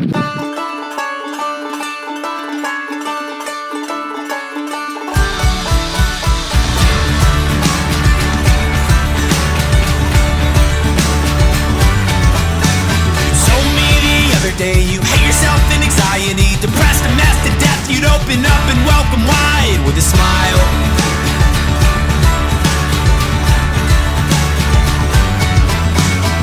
You hate yourself in anxiety, depressed and messed to death. You'd open up and welcome wide with a smile.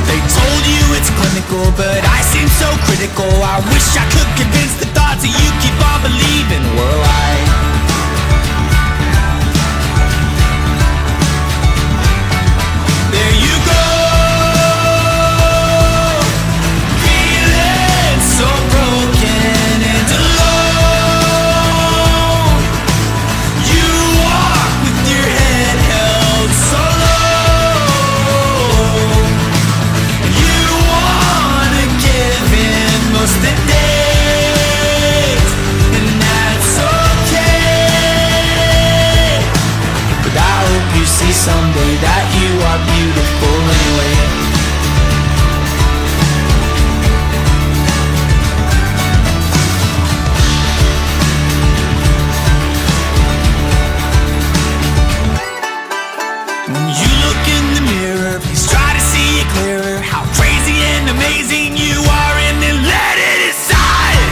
They told you it's clinical, but I seem so critical. I wish I could convince the thoughts that you keep on believing were a lie. There you go, so broken and alone. You walk with your head held so low. You wanna give in most of the days, and that's okay. But I hope you see someday that you are beautiful anyway. Clearer how crazy and amazing you are, and then let it inside.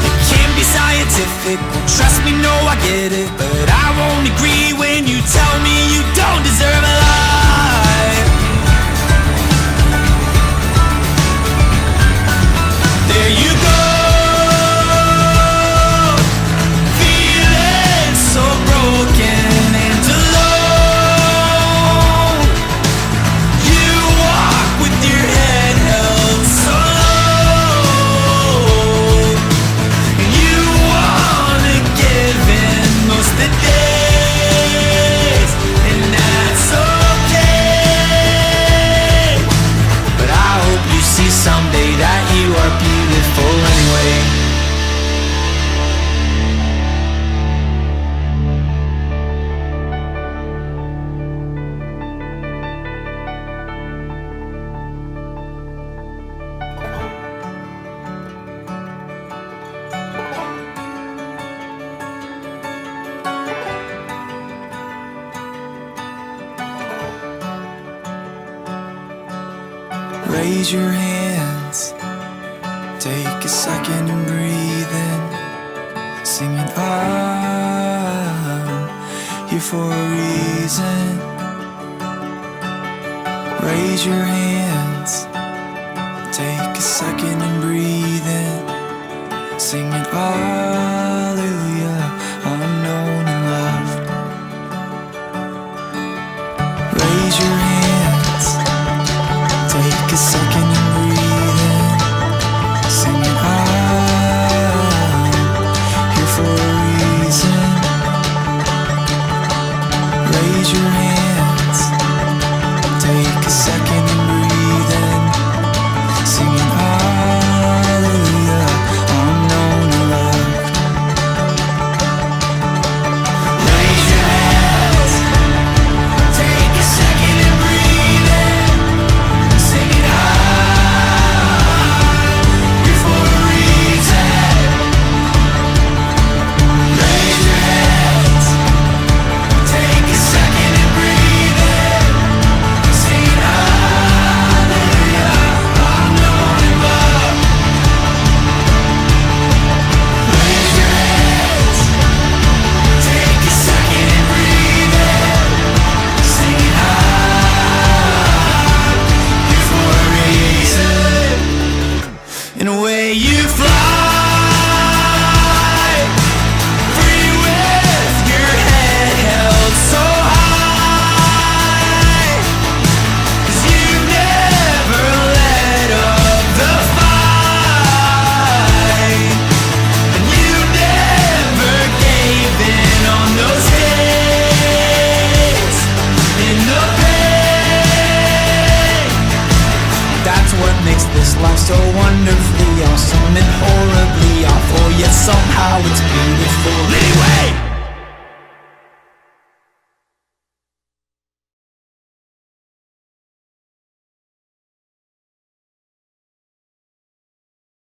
It can be scientific, well, trust me, no, I get it, but I won't agree when you tell me you don't deserve a life. There you go, feeling so broken. Someday that you are beautiful anyway. Raise your hands, take a second and breathe in, singing I'm here for a reason. Raise your hands, take a second and breathe in, singing hallelujah, I'm known and loved. Raise your hands, take a second and breathe in, singing I'm here for a reason. Raise your hands, take a second and breathe in, singing hallelujah, I'm known and loved. Raise your hands, take a second and breathe in, singing I'm here for a reason. Raise your hands, take a second and breathe in, singing hallelujah, I'm known and loved. Raise your hands, take a second and breathe in, singing I'm here for a reason. In a way you fly, free with your head held so high, 'cause you never let up the fight, and you never gave in on those days in the pain. That's what makes this life so wonderfully awesome and horribly awful, yet somehow it's beautiful anyway.